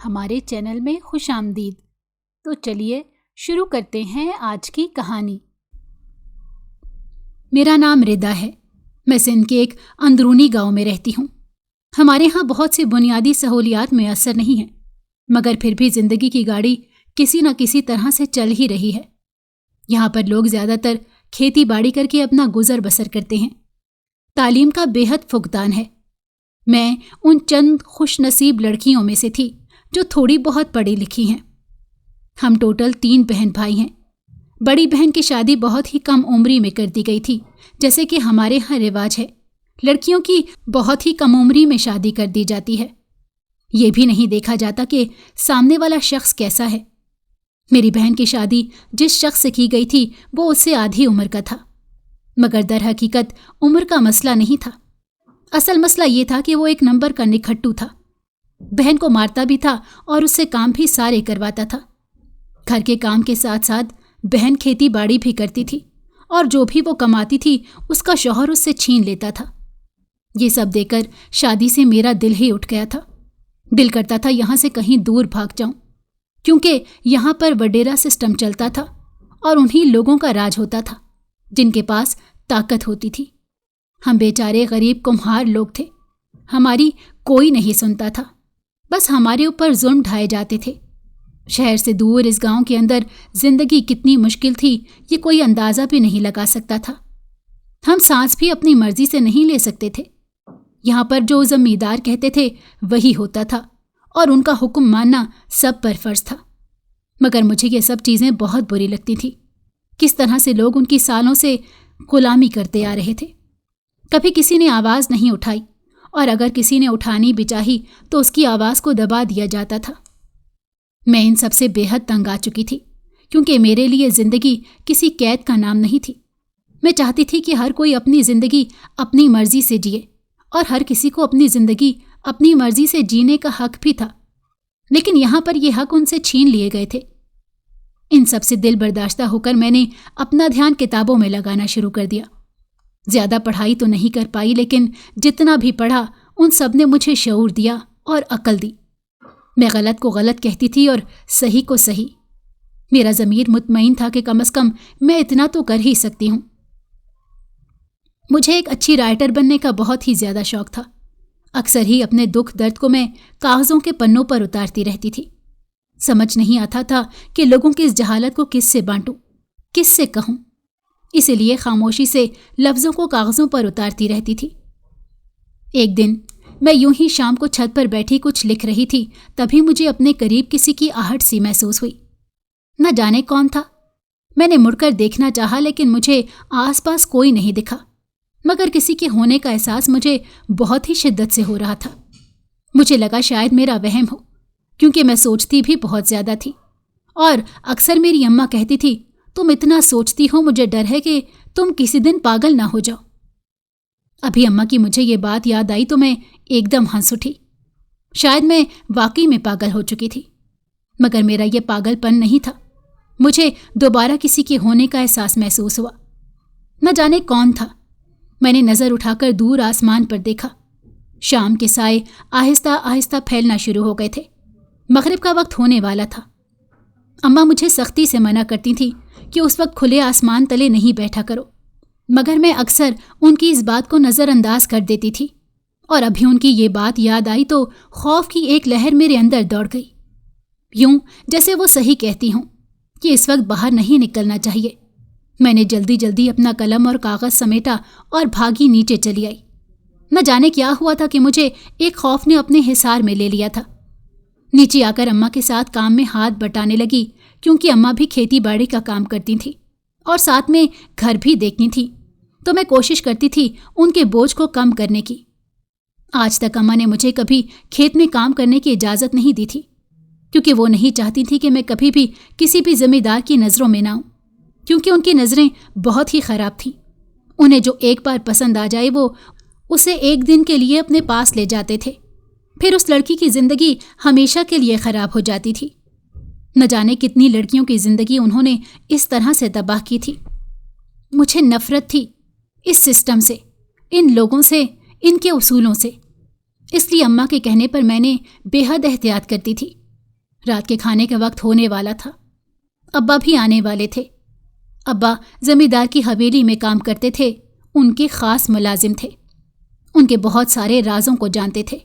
ہمارے چینل میں خوش آمدید۔ تو چلیے شروع کرتے ہیں آج کی کہانی۔ میرا نام ردا ہے۔ میں سندھ کے ایک اندرونی گاؤں میں رہتی ہوں۔ ہمارے ہاں بہت سی بنیادی سہولیات میسر نہیں ہیں، مگر پھر بھی زندگی کی گاڑی کسی نہ کسی طرح سے چل ہی رہی ہے۔ یہاں پر لوگ زیادہ تر کھیتی باڑی کر کے اپنا گزر بسر کرتے ہیں۔ تعلیم کا بے حد فقدان ہے۔ میں ان چند خوش نصیب لڑکیوں میں سے تھی جو تھوڑی بہت پڑھی لکھی ہیں۔ ہم ٹوٹل 3 بہن بھائی ہیں۔ بڑی بہن کی شادی بہت ہی کم عمری میں کر دی گئی تھی، جیسے کہ ہمارے ہاں رواج ہے، لڑکیوں کی بہت ہی کم عمری میں شادی کر دی جاتی ہے۔ یہ بھی نہیں دیکھا جاتا کہ سامنے والا شخص کیسا ہے۔ میری بہن کی شادی جس شخص سے کی گئی تھی وہ اس سے آدھی عمر کا تھا، مگر در حقیقت عمر کا مسئلہ نہیں تھا۔ اصل مسئلہ یہ تھا کہ وہ ایک نمبر کا نکھٹو تھا۔ بہن کو مارتا بھی تھا اور اس سے کام بھی سارے کرواتا تھا۔ گھر کے کام کے ساتھ ساتھ بہن کھیتی باڑی بھی کرتی تھی، اور جو بھی وہ کماتی تھی اس کا شوہر اس سے چھین لیتا تھا۔ یہ سب دیکھ کر شادی سے میرا دل ہی اٹھ گیا تھا۔ دل کرتا تھا یہاں سے کہیں دور بھاگ جاؤں، کیونکہ یہاں پر وڈیرا سسٹم چلتا تھا اور انہی لوگوں کا راج ہوتا تھا جن کے پاس طاقت ہوتی تھی۔ ہم بیچارے غریب کمہار لوگ تھے، ہماری کوئی نہیں سنتا تھا، بس ہمارے اوپر ظلم ڈھائے جاتے تھے۔ شہر سے دور اس گاؤں کے اندر زندگی کتنی مشکل تھی یہ کوئی اندازہ بھی نہیں لگا سکتا تھا۔ ہم سانس بھی اپنی مرضی سے نہیں لے سکتے تھے۔ یہاں پر جو زمیندار کہتے تھے وہی ہوتا تھا، اور ان کا حکم ماننا سب پر فرض تھا۔ مگر مجھے یہ سب چیزیں بہت بری لگتی تھیں۔ کس طرح سے لوگ ان کی سالوں سے غلامی کرتے آ رہے تھے۔ کبھی کسی نے آواز نہیں اٹھائی، اور اگر کسی نے اٹھانی بھی چاہی تو اس کی آواز کو دبا دیا جاتا تھا۔ میں ان سب سے بے حد تنگ آ چکی تھی، کیونکہ میرے لیے زندگی کسی قید کا نام نہیں تھی۔ میں چاہتی تھی کہ ہر کوئی اپنی زندگی اپنی مرضی سے جیے، اور ہر کسی کو اپنی زندگی اپنی مرضی سے جینے کا حق بھی تھا، لیکن یہاں پر یہ حق ان سے چھین لیے گئے تھے۔ ان سب سے دل برداشتہ ہو کر میں نے اپنا دھیان کتابوں میں لگانا شروع کر دیا۔ زیادہ پڑھائی تو نہیں کر پائی، لیکن جتنا بھی پڑھا ان سب نے مجھے شعور دیا اور عقل دی۔ میں غلط کو غلط کہتی تھی اور صحیح کو صحیح۔ میرا ضمیر مطمئن تھا کہ کم از کم میں اتنا تو کر ہی سکتی ہوں۔ مجھے ایک اچھی رائٹر بننے کا بہت ہی زیادہ شوق تھا۔ اکثر ہی اپنے دکھ درد کو میں کاغذوں کے پنوں پر اتارتی رہتی تھی۔ سمجھ نہیں آتا تھا کہ لوگوں کی اس جہالت کو کس سے بانٹوں، کس سے کہوں، اسی لیے خاموشی سے لفظوں کو کاغذوں پر اتارتی رہتی تھی۔ ایک دن میں یوں ہی شام کو چھت پر بیٹھی کچھ لکھ رہی تھی، تبھی مجھے اپنے قریب کسی کی آہٹ سی محسوس ہوئی۔ نہ جانے کون تھا۔ میں نے مڑ کر دیکھنا چاہا، لیکن مجھے آس پاس کوئی نہیں دکھا، مگر کسی کے ہونے کا احساس مجھے بہت ہی شدت سے ہو رہا تھا۔ مجھے لگا شاید میرا وہم ہو، کیونکہ میں سوچتی بھی بہت زیادہ تھی، اور اکثر میری اماں کہتی تھی تم اتنا سوچتی ہو، مجھے ڈر ہے کہ تم کسی دن پاگل نہ ہو جاؤ۔ ابھی اماں کی مجھے یہ بات یاد آئی تو میں ایک دم ہنس اٹھی۔ شاید میں واقعی میں پاگل ہو چکی تھی، مگر میرا یہ پاگل پن نہیں تھا۔ مجھے دوبارہ کسی کے ہونے کا احساس محسوس ہوا۔ نہ جانے کون تھا۔ میں نے نظر اٹھا کر دور آسمان پر دیکھا۔ شام کے سائے آہستہ آہستہ پھیلنا شروع ہو گئے تھے۔ مغرب کا وقت ہونے والا تھا۔ اماں مجھے سختی سے منع کرتی تھیں کہ اس وقت کھلے آسمان تلے نہیں بیٹھا کرو، مگر میں اکثر ان کی اس بات کو نظر انداز کر دیتی تھی، اور ابھی ان کی یہ بات یاد آئی تو خوف کی ایک لہر میرے اندر دوڑ گئی، یوں جیسے وہ صحیح کہتی ہوں کہ اس وقت باہر نہیں نکلنا چاہیے۔ میں نے جلدی جلدی اپنا قلم اور کاغذ سمیٹا اور بھاگی نیچے چلی آئی۔ نہ جانے کیا ہوا تھا کہ مجھے ایک خوف نے اپنے حصار میں لے لیا تھا۔ نیچے آ کر اماں کے ساتھ کام میں ہاتھ بٹانے لگی، کیونکہ اماں بھی کھیتی باڑی کا کام کرتی تھیں اور ساتھ میں گھر بھی دیکھتی تھیں، تو میں کوشش کرتی تھی ان کے بوجھ کو کم کرنے کی۔ آج تک اماں نے مجھے کبھی کھیت میں کام کرنے کی اجازت نہیں دی تھی، کیونکہ وہ نہیں چاہتی تھی کہ میں کبھی بھی کسی بھی زمیندار کی نظروں میں نہ آؤں، کیونکہ ان کی نظریں بہت ہی خراب تھیں۔ انہیں جو ایک بار پسند آ جائے وہ اسے ایک دن کے لیے اپنے پاس لے جاتے تھے، پھر اس لڑکی کی زندگی ہمیشہ کے لیے خراب ہو جاتی تھی۔ نہ جانے کتنی لڑکیوں کی زندگی انہوں نے اس طرح سے تباہ کی تھی۔ مجھے نفرت تھی اس سسٹم سے، ان لوگوں سے، ان کے اصولوں سے۔ اس لیے اماں کے کہنے پر میں نے بے حد احتیاط کرتی تھی رات کے کھانے کا وقت ہونے والا تھا۔ ابا بھی آنے والے تھے۔ ابا زمیندار کی حویلی میں کام کرتے تھے، ان کے خاص ملازم تھے، ان کے بہت سارے رازوں کو جانتے تھے۔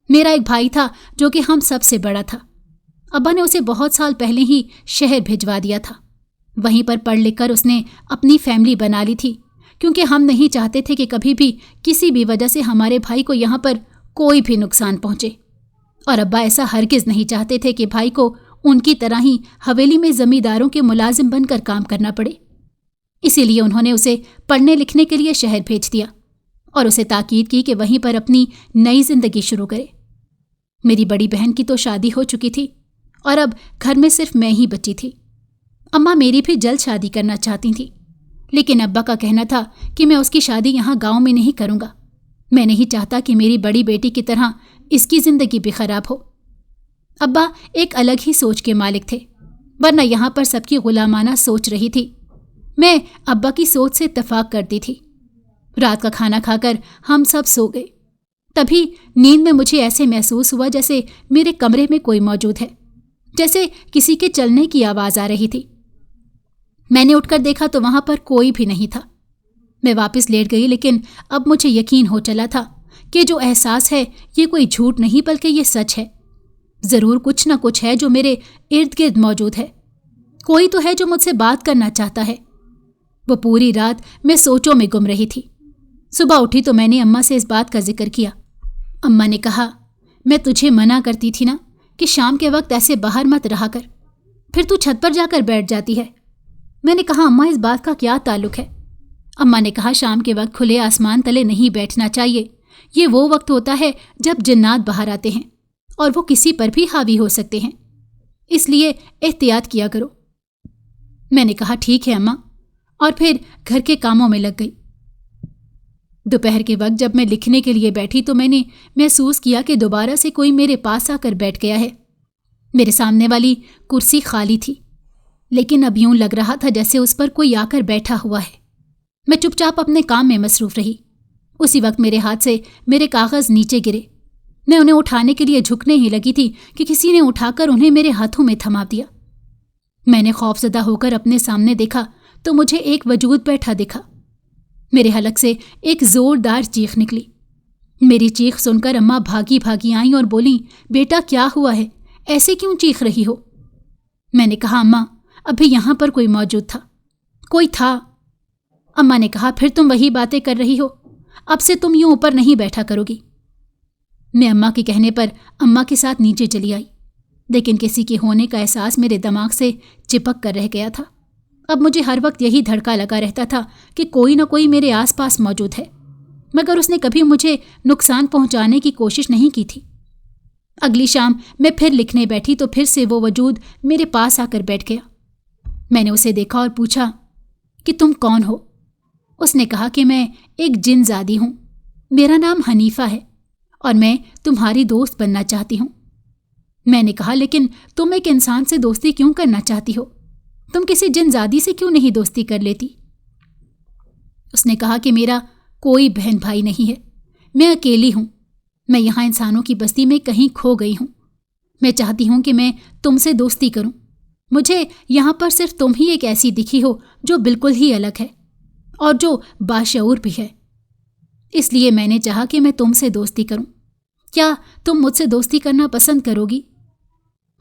میرا ایک بھائی تھا جو کہ ہم سب سے بڑا تھا۔ ابا نے اسے بہت سال پہلے ہی شہر بھجوا دیا تھا۔ وہیں پر پڑھ لکھ کر اس نے اپنی فیملی بنا لی تھی، کیونکہ ہم نہیں چاہتے تھے کہ کبھی بھی کسی بھی وجہ سے ہمارے بھائی کو یہاں پر کوئی بھی نقصان پہنچے، اور ابا ایسا ہرگز نہیں چاہتے تھے کہ بھائی کو ان کی طرح ہی حویلی میں زمینداروں کے ملازم بن کر کام کرنا پڑے۔ اسی لیے انہوں نے اسے پڑھنے لکھنے کے لیے شہر بھیج دیا اور اسے تاکید کی کہ وہیں پر اپنی نئی زندگی شروع کرے۔ میری بڑی بہن کی تو شادی ہو چکی تھی اور اب گھر میں صرف میں ہی بچی تھی۔ اماں میری بھی جلد شادی کرنا چاہتی تھیں، لیکن ابا کا کہنا تھا کہ میں اس کی شادی یہاں گاؤں میں نہیں کروں گا۔ میں نہیں چاہتا کہ میری بڑی بیٹی کی طرح اس کی زندگی بھی خراب ہو۔ ابا ایک الگ ہی سوچ کے مالک تھے، ورنہ یہاں پر سب کی غلامانہ سوچ رہی تھی۔ میں ابا کی سوچ سے اتفاق کرتی تھی۔ رات کا کھانا کھا کر ہم سب سو گئے۔ تبھی نیند میں مجھے ایسے محسوس ہوا جیسے میرے کمرے میں کوئی موجود ہے، جیسے کسی کے چلنے کی آواز آ رہی تھی۔ میں نے اٹھ کر دیکھا تو وہاں پر کوئی بھی نہیں تھا۔ میں واپس لیٹ گئی، لیکن اب مجھے یقین ہو چلا تھا کہ جو احساس ہے یہ کوئی جھوٹ نہیں بلکہ یہ سچ ہے۔ ضرور کچھ نہ کچھ ہے جو میرے ارد گرد موجود ہے، کوئی تو ہے جو مجھ سے بات کرنا چاہتا ہے۔ وہ پوری رات میں سوچوں میں گم رہی تھی۔ صبح اٹھی تو میں نے اماں سے اس بات کا ذکر کیا۔ اماں نے کہا، میں تجھے منع کرتی تھی نا کہ شام کے وقت ایسے باہر مت رہا کر، پھر تو چھت پر جا کر بیٹھ جاتی ہے۔ میں نے کہا، اماں اس بات کا کیا تعلق ہے؟ اماں نے کہا، شام کے وقت کھلے آسمان تلے نہیں بیٹھنا چاہیے، یہ وہ وقت ہوتا ہے جب جنات باہر آتے ہیں اور وہ کسی پر بھی حاوی ہو سکتے ہیں، اس لیے احتیاط کیا کرو۔ میں نے کہا، ٹھیک ہے اماں، اور پھر گھر کے کاموں میں لگ گئی۔ دوپہر کے وقت جب میں لکھنے کے لیے بیٹھی تو میں نے محسوس کیا کہ دوبارہ سے کوئی میرے پاس آ کر بیٹھ گیا ہے۔ میرے سامنے والی کرسی خالی تھی، لیکن اب یوں لگ رہا تھا جیسے اس پر کوئی آ کر بیٹھا ہوا ہے۔ میں چپ چاپ اپنے کام میں مصروف رہی۔ اسی وقت میرے ہاتھ سے میرے کاغذ نیچے گرے۔ میں انہیں اٹھانے کے لیے جھکنے ہی لگی تھی کہ کسی نے اٹھا کر انہیں میرے ہاتھوں میں تھما دیا۔ میں نے خوفزدہ ہو کر اپنے سامنے دیکھا تو مجھے ایک وجود بیٹھا دکھا۔ میرے حلق سے ایک زوردار چیخ نکلی۔ میری چیخ سن کر اماں بھاگی بھاگی آئیں اور بولیں، بیٹا کیا ہوا ہے؟ ایسے کیوں چیخ رہی ہو؟ میں نے کہا، اماں ابھی یہاں پر کوئی موجود تھا۔ کوئی تھا؟ اماں نے کہا، پھر تم وہی باتیں کر رہی ہو، اب سے تم یوں اوپر نہیں بیٹھا کرو گی۔ میں اماں کے کہنے پر اماں کے ساتھ نیچے چلی آئی، لیکن کسی کے ہونے کا احساس میرے دماغ سے چپک کر رہ گیا تھا۔ اب مجھے ہر وقت یہی دھڑکا لگا رہتا تھا کہ کوئی نہ کوئی میرے آس پاس موجود ہے، مگر اس نے کبھی مجھے نقصان پہنچانے کی کوشش نہیں کی تھی۔ اگلی شام میں پھر لکھنے بیٹھی تو پھر سے وہ وجود میرے پاس آ کر بیٹھ گیا۔ میں نے اسے دیکھا اور پوچھا کہ تم کون ہو؟ اس نے کہا کہ میں ایک جن زادی ہوں، میرا نام حنیفہ ہے اور میں تمہاری دوست بننا چاہتی ہوں۔ میں نے کہا، لیکن تم ایک انسان سے دوستی کیوں کرنا چاہتی ہو؟ تم کسی جن زادی سے کیوں نہیں دوستی کر لیتی؟ اس نے کہا کہ میرا کوئی بہن بھائی نہیں ہے، میں اکیلی ہوں، میں یہاں انسانوں کی بستی میں کہیں کھو گئی ہوں۔ میں چاہتی ہوں کہ میں تم سے دوستی کروں۔ مجھے یہاں پر صرف تم ہی ایک ایسی دکھی ہو جو بالکل ہی الگ ہے اور جو باشعور بھی ہے، اس لیے میں نے چاہا کہ میں تم سے دوستی کروں۔ کیا تم مجھ سے دوستی کرنا پسند کرو گی؟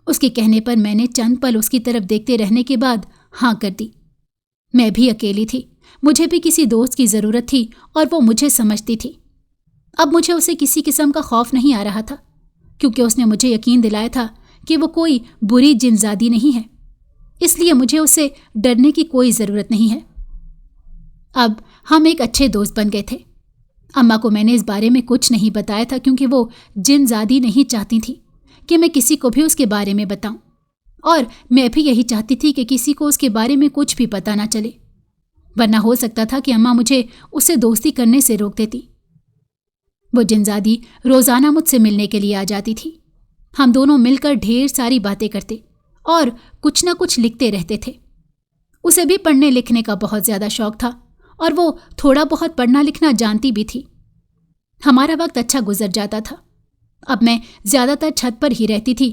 اس کے کہنے پر میں نے چند پل اس کی طرف دیکھتے رہنے کے بعد ہاں کر دی۔ میں بھی اکیلی تھی، مجھے بھی کسی دوست کی ضرورت تھی اور وہ مجھے سمجھتی تھی۔ اب مجھے اسے کسی قسم کا خوف نہیں آ رہا تھا، کیونکہ اس نے مجھے یقین دلایا تھا کہ وہ کوئی بری جن زادی نہیں ہے، اس لیے مجھے اس سے ڈرنے کی کوئی ضرورت نہیں ہے۔ اب ہم ایک اچھے دوست بن گئے تھے۔ اماں کو میں نے اس بارے میں کچھ نہیں بتایا تھا کیونکہ وہ جن زادی نہیں چاہتی تھی کہ میں کسی کو بھی اس کے بارے میں بتاؤں، اور میں بھی یہی چاہتی تھی کہ کسی کو اس کے بارے میں کچھ بھی پتہ نہ چلے، ورنہ ہو سکتا تھا کہ اماں مجھے اس سے دوستی کرنے سے روک دیتی۔ وہ جن زادی روزانہ مجھ سے ملنے کے لیے آ جاتی تھی۔ ہم دونوں مل کر ڈھیر ساری باتیں کرتے اور کچھ نہ کچھ لکھتے رہتے تھے۔ اسے بھی پڑھنے لکھنے کا بہت زیادہ شوق تھا اور وہ تھوڑا بہت پڑھنا لکھنا جانتی بھی تھی۔ ہمارا وقت اچھا گزر جاتا تھا۔ اب میں زیادہ تر چھت پر ہی رہتی تھی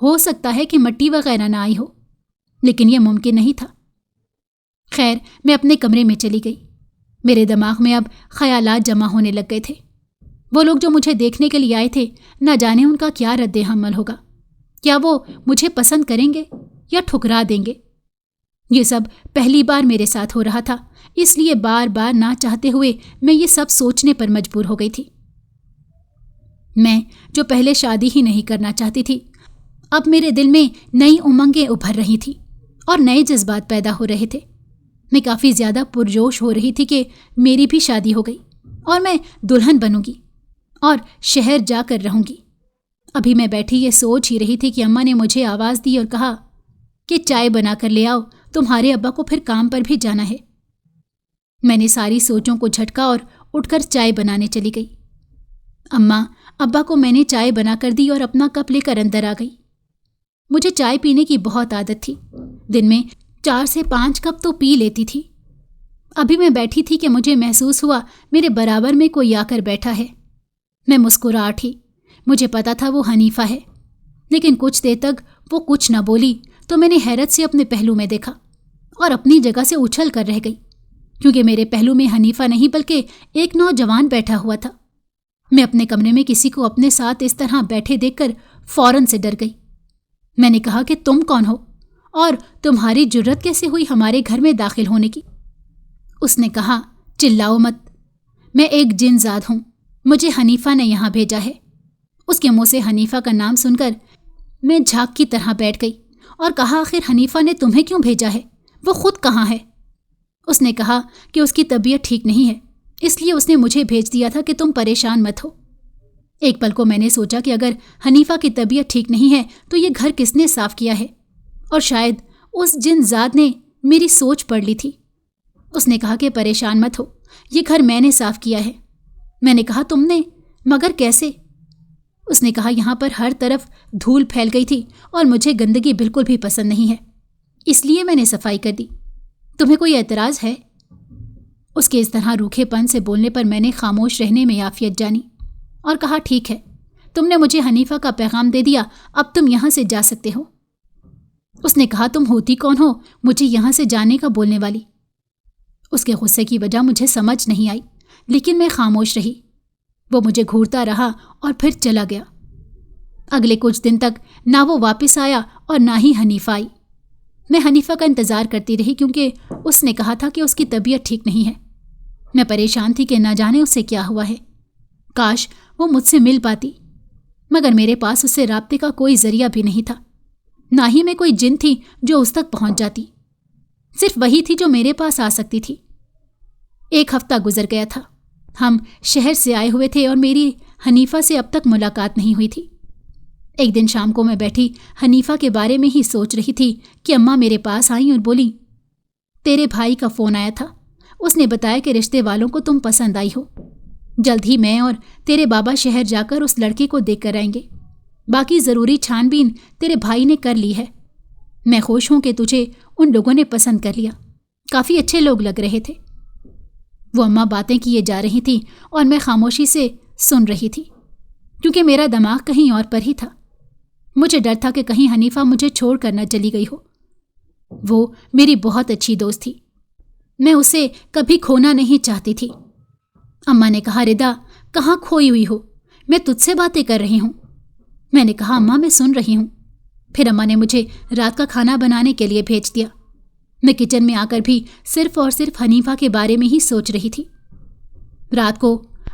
ہو سکتا ہے کہ مٹی وغیرہ نہ آئی ہو، لیکن یہ ممکن نہیں تھا۔ خیر، میں اپنے کمرے میں چلی گئی۔ میرے دماغ میں اب خیالات جمع ہونے لگ گئے تھے۔ وہ لوگ جو مجھے دیکھنے کے لیے آئے تھے، نہ جانے ان کا کیا رد عمل ہوگا۔ کیا وہ مجھے پسند کریں گے یا ٹھکرا دیں گے؟ یہ سب پہلی بار میرے ساتھ ہو رہا تھا، اس لیے بار بار نہ چاہتے ہوئے میں یہ سب سوچنے پر مجبور ہو گئی تھی۔ میں جو پہلے شادی ہی نہیں کرنا چاہتی تھی، اب میرے دل میں نئی امنگیں ابھر رہی تھیں اور نئے جذبات پیدا ہو رہے تھے۔ میں کافی زیادہ پرجوش ہو رہی تھی کہ میری بھی شادی ہو گئی اور میں دلہن بنوں گی اور شہر جا کر رہوں گی۔ ابھی میں بیٹھی یہ سوچ ہی رہی تھی کہ اماں نے مجھے آواز دی اور کہا کہ چائے بنا کر لے آؤ، تمہارے ابا کو پھر کام پر بھی جانا ہے۔ میں نے ساری سوچوں کو جھٹکا اور اٹھ کر چائے بنانے چلی گئی۔ اماں ابا کو میں نے چائے بنا کر دی اور اپنا کپ لے کر اندر آ گئی۔ مجھے چائے پینے کی بہت عادت تھی، دن میں 4 سے 5 کپ تو پی لیتی تھی۔ ابھی میں بیٹھی تھی کہ مجھے محسوس ہوا میرے برابر میں کوئی آ کر بیٹھا ہے۔ میں مسکرا اٹھی، مجھے پتا تھا وہ حنیفہ ہے، لیکن کچھ دیر تک وہ کچھ نہ بولی تو میں نے حیرت سے اپنے پہلو میں دیکھا اور اپنی جگہ سے اچھل کر رہ گئی، کیونکہ میرے پہلو میں حنیفہ نہیں بلکہ ایک نوجوان بیٹھا ہوا تھا۔ میں اپنے کمرے میں کسی کو اپنے ساتھ اس طرح بیٹھے دیکھ کر فوراً سے ڈر گئی۔ میں نے کہا کہ تم کون ہو اور تمہاری جرت کیسے ہوئی ہمارے گھر میں داخل ہونے کی؟ اس نے کہا چلاؤ مت، میں ایک جن زاد ہوں، مجھے حنیفہ نے یہاں بھیجا ہے۔ اس کے منہ سے حنیفہ کا نام سن کر میں جھاگ کی طرح بیٹھ گئی اور کہا آخر حنیفہ نے تمہیں کیوں بھیجا ہے؟ وہ خود کہاں ہے؟ اس نے کہا کہ اس کی طبیعت ٹھیک نہیں ہے، اس لیے اس نے مجھے بھیج دیا تھا کہ تم پریشان مت ہو۔ ایک پل کو میں نے سوچا کہ اگر حنیفہ کی طبیعت ٹھیک نہیں ہے تو یہ گھر کس نے صاف کیا ہے، اور شاید اس جن زاد نے میری سوچ پڑھ لی تھی۔ اس نے کہا کہ پریشان مت ہو، یہ گھر میں نے صاف کیا ہے۔ میں نے کہا تم نے؟ مگر کیسے؟ اس نے کہا یہاں پر ہر طرف دھول پھیل گئی تھی اور مجھے گندگی بالکل بھی پسند نہیں ہے، اس لیے میں نے صفائی کر دی۔ تمہیں کوئی اعتراض ہے؟ اس کے اس طرح روکھے پن سے بولنے پر میں نے خاموش رہنے میں عافیت جانی اور کہا ٹھیک ہے، تم نے مجھے حنیفہ کا پیغام دے دیا، اب تم یہاں سے جا سکتے ہو۔ اس نے کہا تم ہوتی کون ہو مجھے یہاں سے جانے کا بولنے والی؟ اس کے غصے کی وجہ مجھے سمجھ نہیں آئی، لیکن میں خاموش رہی۔ وہ مجھے گھورتا رہا اور پھر چلا گیا۔ اگلے کچھ دن تک نہ وہ واپس آیا اور نہ ہی حنیفہ آئی۔ میں حنیفہ کا انتظار کرتی رہی کیونکہ اس نے کہا تھا کہ اس کی طبیعت ٹھیک نہیں ہے۔ میں پریشان تھی کہ نہ جانے اس سے کیا ہوا ہے، کاش وہ مجھ سے مل پاتی، مگر میرے پاس اس سے رابطے کا کوئی ذریعہ بھی نہیں تھا، نہ ہی میں کوئی جن تھی جو اس تک پہنچ جاتی، صرف وہی تھی جو میرے پاس آ سکتی تھی۔ 1 ہفتہ گزر گیا تھا، ہم شہر سے آئے ہوئے تھے اور میری حنیفہ سے اب تک ملاقات نہیں ہوئی تھی۔ ایک دن شام کو میں بیٹھی حنیفہ کے بارے میں ہی سوچ رہی تھی کہ اماں میرے پاس آئیں اور بولی تیرے بھائی کا فون آیا تھا، اس نے بتایا کہ رشتے والوں کو تم پسند آئی ہو، جلد ہی میں اور تیرے بابا شہر جا کر اس لڑکے کو دیکھ کر آئیں گے، باقی ضروری چھان بین تیرے بھائی نے کر لی ہے۔ میں خوش ہوں کہ تجھے ان لوگوں نے پسند کر لیا، کافی اچھے لوگ لگ رہے تھے۔ وہ اماں باتیں کیے جا رہی تھیں اور میں خاموشی سے سن رہی تھی کیونکہ میرا دماغ کہیں اور پر ہی تھا۔ مجھے ڈر تھا کہ کہیں حنیفہ مجھے چھوڑ کر نہ چلی گئی ہو۔ وہ میری بہت اچھی دوست تھی، میں اسے کبھی کھونا نہیں چاہتی تھی۔ اماں نے کہا ردا کہاں کھوئی ہوئی ہو، میں تجھ سے باتیں کر رہی ہوں۔ میں نے کہا اماں میں سن رہی ہوں۔ پھر اماں نے مجھے رات کا کھانا بنانے کے لیے بھیج دیا۔ میں کچن میں آ کر بھی صرف اور صرف حنیفہ کے بارے میں ہی سوچ رہی تھی۔ رات کو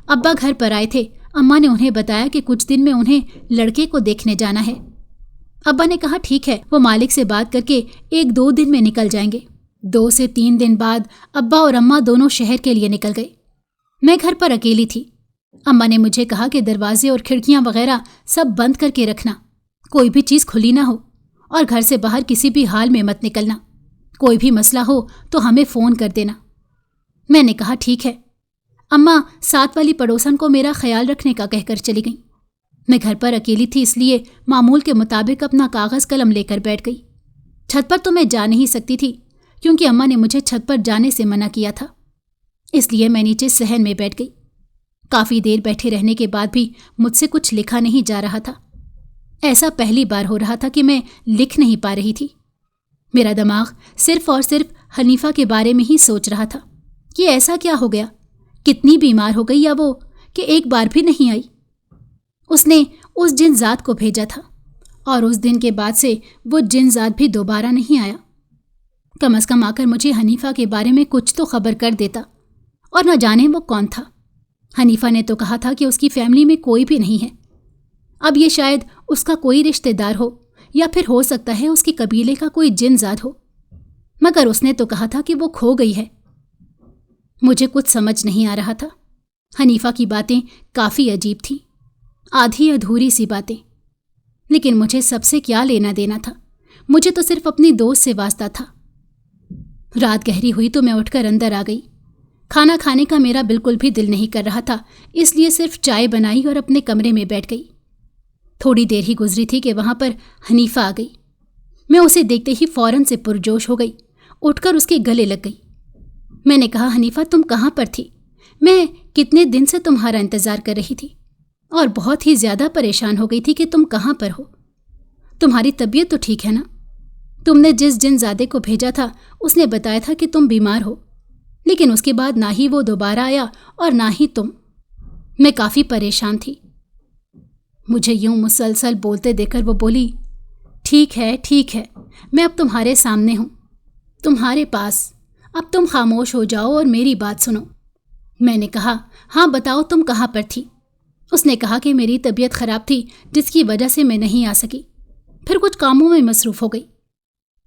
ابا گھر پر آئے تھے، اماں نے انہیں بتایا کہ کچھ دن میں انہیں لڑکے کو دیکھنے جانا ہے۔ ابا نے کہا ٹھیک ہے، وہ مالک سے بات کر کے 1-2 دن میں نکل جائیں گے۔ 2 سے 3 دن بعد ابا اور اماں دونوں شہر کے لیے نکل گئے۔ میں گھر پر اکیلی تھی۔ اماں نے مجھے کہا کہ دروازے اور کھڑکیاں وغیرہ سب بند کر کے رکھنا، کوئی بھی چیز کھلی نہ ہو، اور گھر سے باہر کسی بھی حال میں مت نکلنا، کوئی بھی مسئلہ ہو تو ہمیں فون کر دینا۔ میں نے کہا ٹھیک ہے۔ اماں ساتھ والی پڑوسن کو میرا خیال رکھنے کا کہہ کر چلی گئیں۔ میں گھر پر اکیلی تھی، اس لیے معمول کے مطابق اپنا کاغذ قلم لے کر بیٹھ گئی۔ چھت پر تو میں جا نہیں سکتی تھی کیونکہ اماں نے مجھے چھت پر جانے سے منع کیا تھا، اس لیے میں نیچے صحن میں بیٹھ گئی۔ کافی دیر بیٹھے رہنے کے بعد بھی مجھ سے کچھ لکھا نہیں جا رہا تھا۔ ایسا پہلی بار ہو رہا تھا کہ میں لکھ نہیں پا رہی تھی۔ میرا دماغ صرف اور صرف حنیفہ کے بارے میں ہی سوچ رہا تھا کہ ایسا کیا ہو گیا، کتنی بیمار ہو گئی، یا وہ کہ ایک بار بھی نہیں آئی۔ اس نے اس جن ذات کو بھیجا تھا اور اس دن کے بعد سے وہ جن ذات بھی دوبارہ نہیں آیا۔ کم از کم آ کر مجھے حنیفہ کے بارے میں کچھ تو خبر کر دیتا، اور نہ جانے وہ کون تھا۔ حنیفہ نے تو کہا تھا کہ اس کی فیملی میں کوئی بھی نہیں ہے۔ اب یہ شاید اس کا کوئی رشتہ دار ہو، یا پھر ہو سکتا ہے اس کے قبیلے کا کوئی جن ذات ہو، مگر اس نے تو کہا تھا کہ وہ کھو گئی ہے۔ مجھے کچھ سمجھ نہیں آ رہا تھا۔ حنیفہ کی باتیں کافی عجیب تھیں، آدھی ادھوری سی باتیں، لیکن مجھے سب سے کیا لینا دینا تھا؟ مجھے تو صرف اپنی دوست سے واسطہ تھا۔ رات گہری ہوئی تو میں اٹھ کر اندر آ گئی۔ کھانا کھانے کا میرا بالکل بھی دل نہیں کر رہا تھا، اس لیے صرف چائے بنائی اور اپنے کمرے میں بیٹھ گئی۔ تھوڑی دیر ہی گزری تھی کہ وہاں پر حنیفہ آ گئی۔ میں اسے دیکھتے ہی فوراً سے پرجوش ہو گئی، اٹھ کر اس کے گلے لگ گئی۔ میں نے کہا، حنیفہ تم کہاں پر تھی؟ میں کتنے دن سے تمہارا انتظار کر رہی تھی اور بہت ہی زیادہ پریشان ہو گئی تھی کہ تم کہاں پر ہو۔ تمہاری طبیعت تو ٹھیک ہے نا؟ تم نے جس جن زادے کو بھیجا تھا اس نے بتایا تھا کہ تم بیمار ہو، لیکن اس کے بعد نہ ہی وہ دوبارہ آیا اور نہ ہی تم۔ میں کافی پریشان تھی۔ مجھے یوں مسلسل بولتے دیکھ کر وہ بولی، ٹھیک ہے ٹھیک ہے، میں اب تمہارے سامنے ہوں، تمہارے پاس، اب تم خاموش ہو جاؤ اور میری بات سنو۔ میں نے کہا، ہاں بتاؤ تم کہاں پر تھی؟ اس نے کہا کہ میری طبیعت خراب تھی جس کی وجہ سے میں نہیں آ سکی، پھر کچھ کاموں میں مصروف ہو گئی۔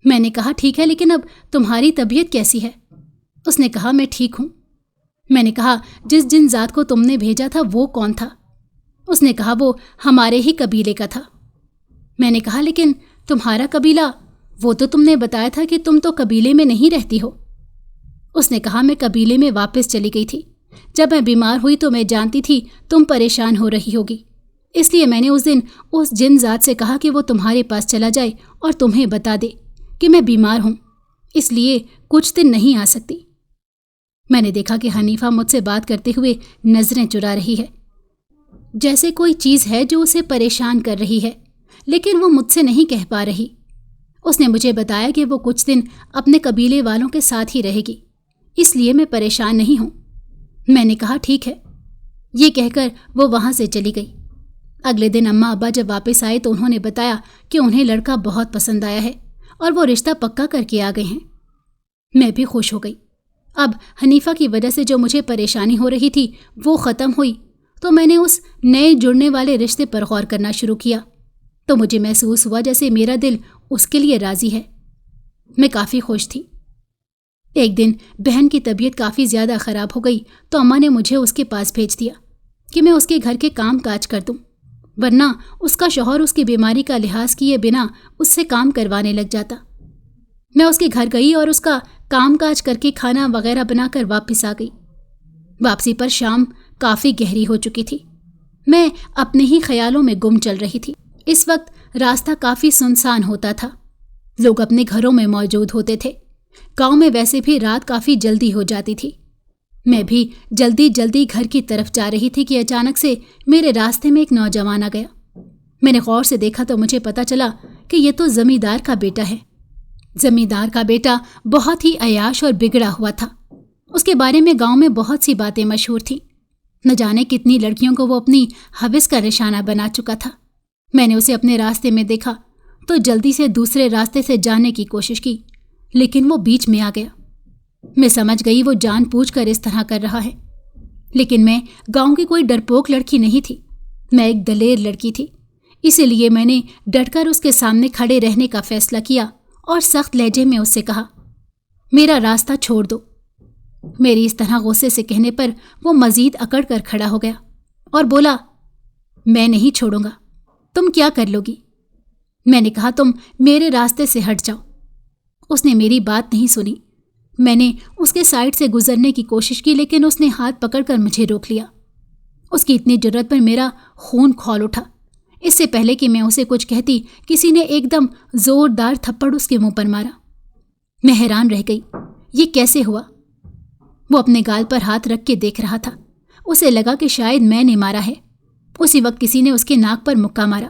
میں نے کہا، ٹھیک ہے، لیکن اب تمہاری طبیعت کیسی ہے؟ اس نے کہا، میں ٹھیک ہوں۔ میں نے کہا، جس جن ذات کو تم نے بھیجا تھا وہ کون تھا؟ اس نے کہا، وہ ہمارے ہی قبیلے کا تھا۔ میں نے کہا، لیکن تمہارا قبیلہ، وہ تو تم نے بتایا تھا کہ تم تو قبیلے میں نہیں رہتی ہو۔ اس نے کہا، میں قبیلے میں واپس چلی گئی تھی۔ جب میں بیمار ہوئی تو میں جانتی تھی تم پریشان ہو رہی ہوگی، اس لیے میں نے اس دن اس جن ذات سے کہا کہ وہ تمہارے پاس چلا جائے اور تمہیں بتا دے کہ میں بیمار ہوں، اس لیے کچھ دن نہیں آ سکتی۔ میں نے دیکھا کہ حنیفہ مجھ سے بات کرتے ہوئے نظریں چرا رہی ہے، جیسے کوئی چیز ہے جو اسے پریشان کر رہی ہے، لیکن وہ مجھ سے نہیں کہہ پا رہی۔ اس نے مجھے بتایا کہ وہ کچھ دن اپنے قبیلے والوں کے ساتھ ہی رہے گی، اس لیے میں پریشان نہیں ہوں۔ میں نے کہا، ٹھیک ہے۔ یہ کہہ کر وہ وہاں سے چلی گئی۔ اگلے دن اماں ابا جب واپس آئے تو انہوں نے بتایا کہ انہیں لڑکا بہت پسند آیا ہے اور وہ رشتہ پکا کر کے آ گئے ہیں۔ میں بھی خوش ہو گئی۔ اب حنیفہ کی وجہ سے جو مجھے پریشانی ہو رہی تھی وہ ختم ہوئی تو میں نے اس نئے جڑنے والے رشتے پر غور کرنا شروع کیا، تو مجھے محسوس ہوا جیسے میرا دل اس کے لیے راضی ہے۔ میں کافی خوش تھی۔ ایک دن بہن کی طبیعت کافی زیادہ خراب ہو گئی تو اماں نے مجھے اس کے پاس بھیج دیا کہ میں اس کے گھر کے کام کاج کر دوں، ورنہ اس کا شوہر اس کی بیماری کا لحاظ کیے بنا اس سے کام کروانے لگ جاتا۔ میں اس کے گھر گئی اور اس کا کام کاج کر کے کھانا وغیرہ بنا کر واپس آ گئی۔ واپسی پر شام کافی گہری ہو چکی تھی۔ میں اپنے ہی خیالوں میں گم چل رہی تھی۔ اس وقت راستہ کافی سنسان ہوتا تھا، لوگ اپنے گھروں میں موجود ہوتے تھے۔ گاؤں میں ویسے بھی رات کافی جلدی ہو جاتی تھی۔ میں بھی جلدی جلدی گھر کی طرف جا رہی تھی کہ اچانک سے میرے راستے میں ایک نوجوان آ گیا۔ میں نے غور سے دیکھا تو مجھے پتا چلا کہ یہ تو زمیندار کا بیٹا ہے۔ زمیندار کا بیٹا بہت ہی عیاش اور بگڑا ہوا تھا۔ اس کے بارے میں گاؤں میں بہت سی باتیں مشہور تھیں، نہ جانے کتنی لڑکیوں کو وہ اپنی ہوس کا نشانہ بنا چکا تھا۔ میں نے اسے اپنے راستے میں دیکھا تو جلدی سے دوسرے راستے سے جانے کی کوشش کی، لیکن وہ بیچ میں آ گیا۔ میں سمجھ گئی وہ جان بوجھ کر اس طرح کر رہا ہے، لیکن میں گاؤں کی کوئی ڈرپوک لڑکی نہیں تھی، میں ایک دلیر لڑکی تھی۔ اسی لیے میں نے ڈٹ کر اس کے سامنے کھڑے رہنے کا فیصلہ کیا اور سخت لہجے میں اس سے کہا، میرا راستہ چھوڑ دو۔ میری اس طرح غصے سے کہنے پر وہ مزید اکڑ کر کھڑا ہو گیا اور بولا، میں نہیں چھوڑوں گا، تم کیا کر لو گی؟ میں نے کہا، تم میرے راستے سے ہٹ جاؤ۔ اس نے میری بات نہیں سنی۔ میں نے اس کے سائڈ سے گزرنے کی کوشش کی، لیکن اس نے ہاتھ پکڑ کر مجھے روک لیا۔ اس کی اتنی جرأت پر میرا خون کھول اٹھا۔ اس سے پہلے کہ میں اسے کچھ کہتی، کسی نے ایک دم زوردار تھپڑ اس کے منہ پر مارا۔ میں حیران رہ گئی، یہ کیسے ہوا؟ وہ اپنے گال پر ہاتھ رکھ کے دیکھ رہا تھا۔ اسے لگا کہ شاید میں نے مارا ہے۔ اسی وقت کسی نے اس کے ناک پر مکہ مارا۔